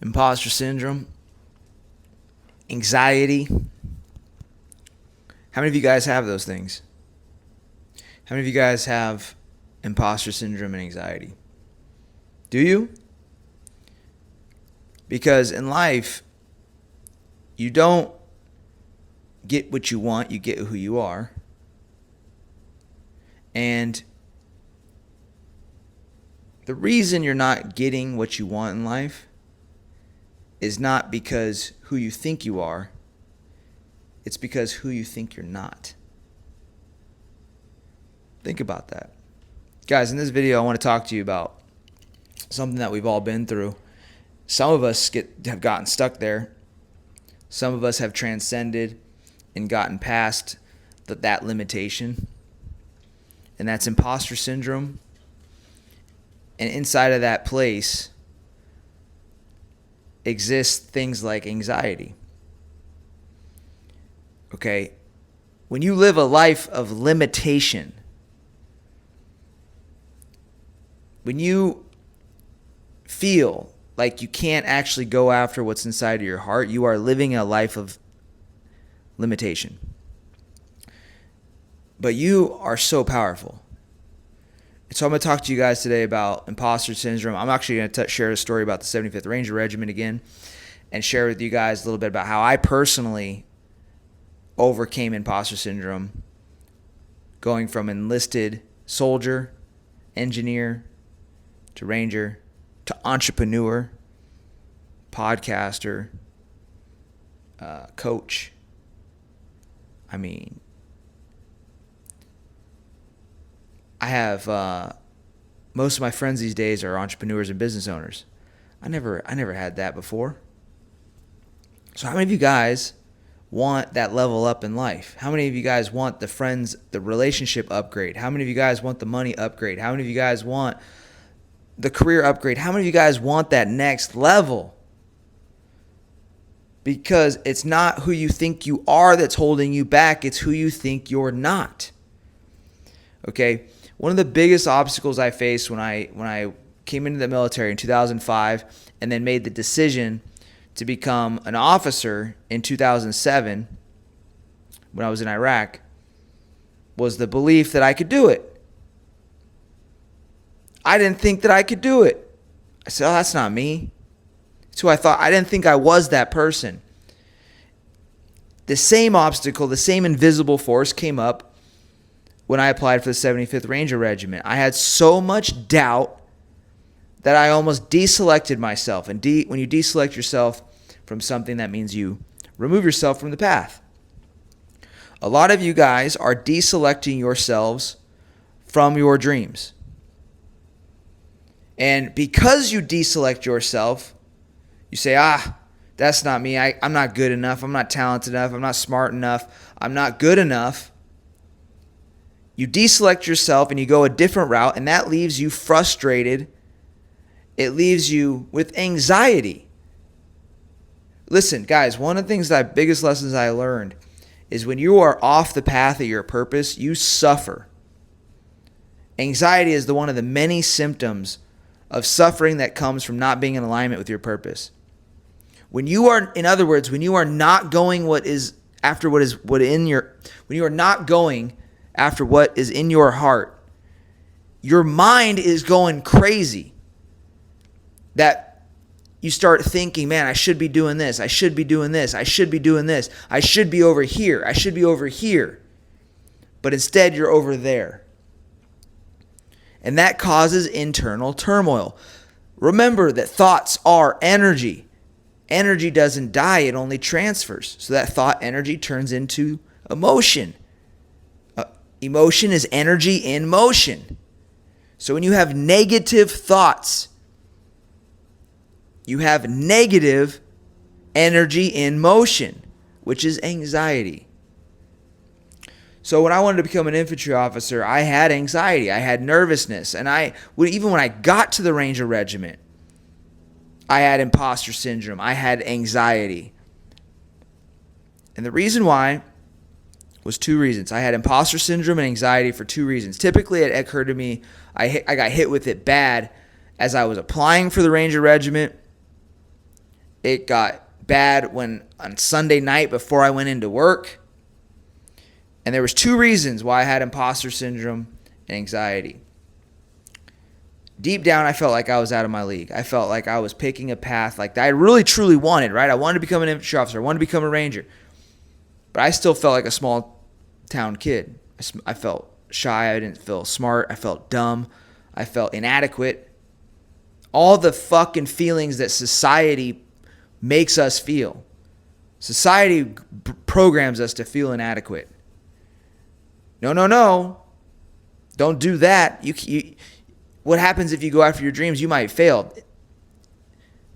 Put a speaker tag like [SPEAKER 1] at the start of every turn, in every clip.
[SPEAKER 1] imposter syndrome, anxiety. How many of you guys have those things? How many of you guys have imposter syndrome and anxiety? Do you? Because in life, you don't get what you want, you get who you are. And the reason you're not getting what you want in life is not because who you think you are, it's because who you think you're not. Think about that. Guys, in this video, I want to talk to you about something that we've all been through. Some of us have gotten stuck there. Some of us have transcended and gotten past that limitation. And that's imposter syndrome. And inside of that place exist things like anxiety. Okay? When you live a life of limitation, when you feel like you can't actually go after what's inside of your heart, you are living a life of limitation. But you are so powerful. And so I'm going to talk to you guys today about imposter syndrome. I'm actually going to share a story about the 75th Ranger Regiment again and share with you guys a little bit about how I personally overcame imposter syndrome, going from enlisted soldier, engineer, to ranger, to entrepreneur, podcaster, coach. I mean, I have most of my friends these days are entrepreneurs and business owners. I never had that before. So how many of you guys want that level up in life? How many of you guys want the relationship upgrade? How many of you guys want the money upgrade? How many of you guys want the career upgrade? How many of you guys want that next level? Because it's not who you think you are that's holding you back. It's who you think you're not. Okay? One of the biggest obstacles I faced when I came into the military in 2005 and then made the decision to become an officer in 2007 when I was in Iraq was the belief that I could do it. I didn't think that I could do it. I said, oh, that's not me. It's who I thought. I didn't think I was that person. The same obstacle, the same invisible force came up when I applied for the 75th Ranger Regiment. I had so much doubt that I almost deselected myself. And when you deselect yourself from something, that means you remove yourself from the path. A lot of you guys are deselecting yourselves from your dreams. And because you deselect yourself, you say, that's not me. I'm not good enough. I'm not talented enough. I'm not smart enough. I'm not good enough. You deselect yourself and you go a different route, and that leaves you frustrated. It leaves you with anxiety. Listen, guys, one of the things biggest lessons I learned is when you are off the path of your purpose, you suffer. Anxiety is one of the many symptoms of suffering that comes from not being in alignment with your purpose. When you are, in other words, when you are not going when you are not going after what is in your heart, your mind is going crazy. That you start thinking, man, I should be doing this. I should be doing this. I should be doing this. I should be over here. I should be over here. But instead, you're over there. And that causes internal turmoil. Remember that thoughts are energy. Energy doesn't die, it only transfers. So that thought energy turns into emotion. Emotion is energy in motion. So when you have negative thoughts, you have negative energy in motion, which is anxiety. So when I wanted to become an infantry officer, I had anxiety, I had nervousness, and even when I got to the Ranger Regiment, I had imposter syndrome, I had anxiety. And the reason why was two reasons. I had imposter syndrome and anxiety for two reasons. Typically, it occurred to me, I got hit with it bad as I was applying for the Ranger Regiment. It got bad on Sunday night before I went into work. And there was 2 reasons why I had imposter syndrome and anxiety. Deep down, I felt like I was out of my league. I felt like I was picking a path like that I really truly wanted, right? I wanted to become an infantry officer. I wanted to become a ranger. But I still felt like a small town kid. I felt shy. I didn't feel smart. I felt dumb. I felt inadequate. All the fucking feelings that society makes us feel. Society programs us to feel inadequate. No. Don't do that. What happens if you go after your dreams? You might fail.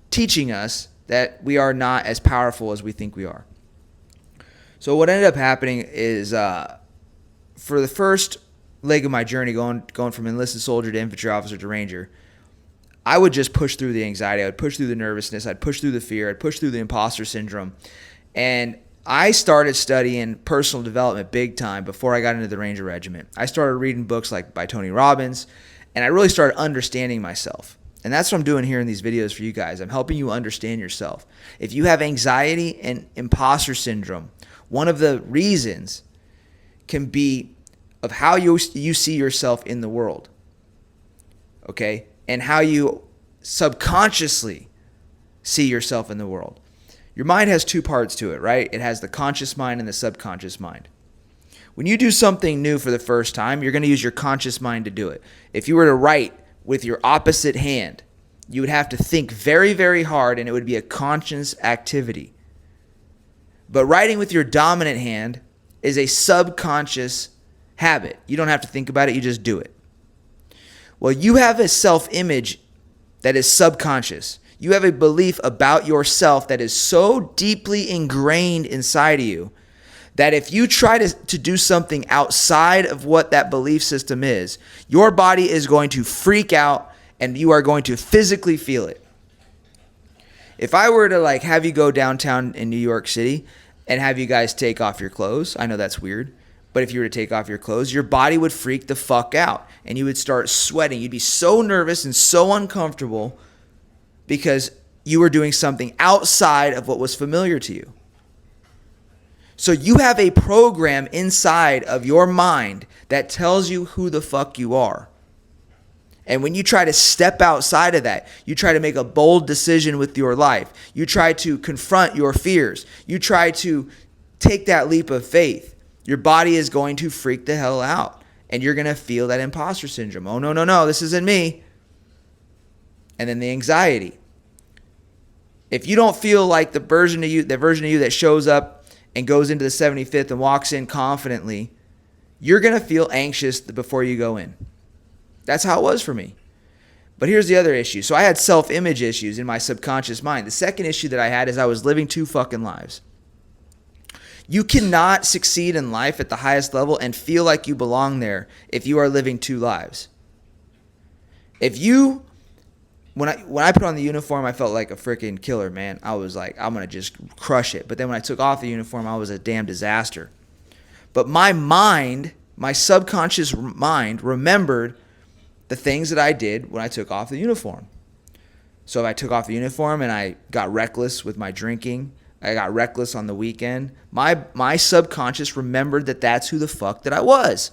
[SPEAKER 1] Teaching us that we are not as powerful as we think we are. So what ended up happening is for the first leg of my journey, going from enlisted soldier to infantry officer to ranger, I would just push through the anxiety. I would push through the nervousness. I'd push through the fear. I'd push through the imposter syndrome. And I started studying personal development big time before I got into the Ranger Regiment. I started reading books like by Tony Robbins, and I really started understanding myself. And that's what I'm doing here in these videos for you guys. I'm helping you understand yourself. If you have anxiety and imposter syndrome, one of the reasons can be of how you see yourself in the world, okay? And how you subconsciously see yourself in the world. Your mind has 2 parts to it, right? It has the conscious mind and the subconscious mind. When you do something new for the first time, you're going to use your conscious mind to do it. If you were to write with your opposite hand, you would have to think very, very hard, and it would be a conscious activity. But writing with your dominant hand is a subconscious habit. You don't have to think about it, you just do it. Well, you have a self-image that is subconscious. You have a belief about yourself that is so deeply ingrained inside of you that if you try to do something outside of what that belief system is, your body is going to freak out and you are going to physically feel it. If I were to have you go downtown in New York City and have you guys take off your clothes, I know that's weird, but if you were to take off your clothes, your body would freak the fuck out and you would start sweating. You'd be so nervous and so uncomfortable because you were doing something outside of what was familiar to you. So you have a program inside of your mind that tells you who the fuck you are. And when you try to step outside of that, you try to make a bold decision with your life. You try to confront your fears. You try to take that leap of faith. Your body is going to freak the hell out. And you're going to feel that imposter syndrome. Oh, no, this isn't me. And then the anxiety. If you don't feel like the version of you that shows up and goes into the 75th and walks in confidently, you're going to feel anxious before you go in. That's how it was for me. But here's the other issue. So I had self-image issues in my subconscious mind. The second issue that I had is I was living 2 fucking lives. You cannot succeed in life at the highest level and feel like you belong there if you are living 2 lives. When I put on the uniform, I felt like a freaking killer, man. I was like, I'm going to just crush it. But then when I took off the uniform, I was a damn disaster. But my mind, my subconscious mind, remembered the things that I did when I took off the uniform. So if I took off the uniform and I got reckless with my drinking, I got reckless on the weekend, my subconscious remembered that that's who the fuck that I was.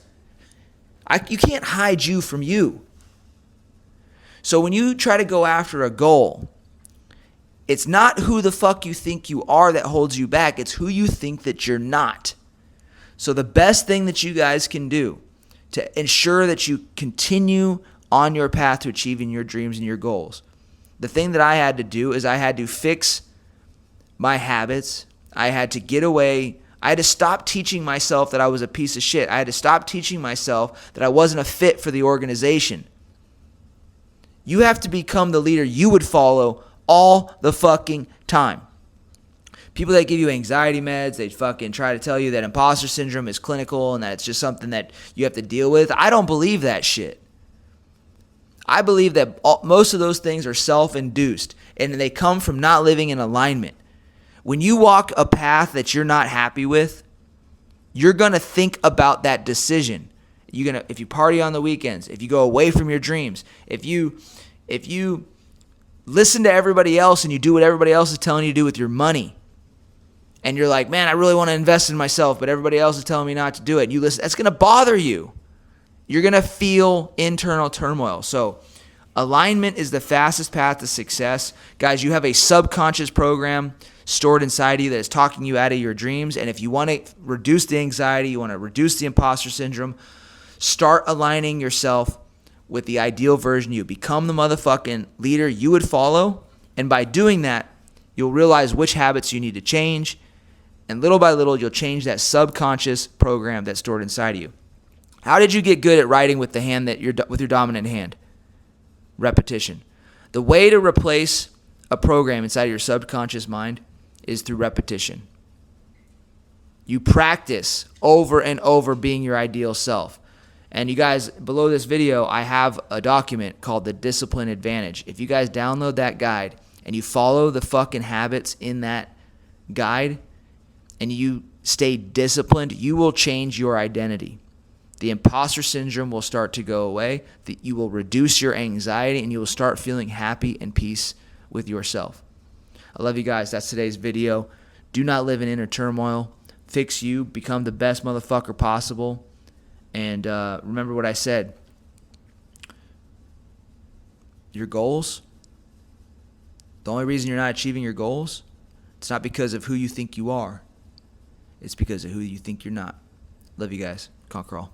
[SPEAKER 1] You can't hide you from you. So when you try to go after a goal, it's not who the fuck you think you are that holds you back. It's who you think that you're not. So the best thing that you guys can do to ensure that you continue on your path to achieving your dreams and your goals, the thing that I had to do is I had to fix my habits. I had to get away. I had to stop teaching myself that I was a piece of shit. I had to stop teaching myself that I wasn't a fit for the organization. You have to become the leader you would follow all the fucking time. People that give you anxiety meds, they fucking try to tell you that imposter syndrome is clinical and that it's just something that you have to deal with. I don't believe that shit. I believe that most of those things are self-induced and they come from not living in alignment. When you walk a path that you're not happy with, you're going to think about that decision. If you party on the weekends, if you go away from your dreams, if you listen to everybody else and you do what everybody else is telling you to do with your money, and you're like, man, I really want to invest in myself, but everybody else is telling me not to do it, and you listen, that's going to bother you. You're going to feel internal turmoil. So alignment is the fastest path to success. Guys, you have a subconscious program stored inside you that is talking you out of your dreams. And if you want to reduce the anxiety, you want to reduce the imposter syndrome, start aligning yourself with the ideal version of you. Become the motherfucking leader you would follow. And by doing that, you'll realize which habits you need to change. And little by little, you'll change that subconscious program that's stored inside of you. How did you get good at writing with the hand with your dominant hand? Repetition. The way to replace a program inside of your subconscious mind is through repetition. You practice over and over being your ideal self. And you guys, below this video, I have a document called the Discipline Advantage. If you guys download that guide and you follow the fucking habits in that guide and you stay disciplined, you will change your identity. The imposter syndrome will start to go away. You will reduce your anxiety, and you will start feeling happy and peace with yourself. I love you guys. That's today's video. Do not live in inner turmoil. Fix you. Become the best motherfucker possible. And remember what I said. Your goals, the only reason you're not achieving your goals, it's not because of who you think you are. It's because of who you think you're not. Love you guys. Conquer all.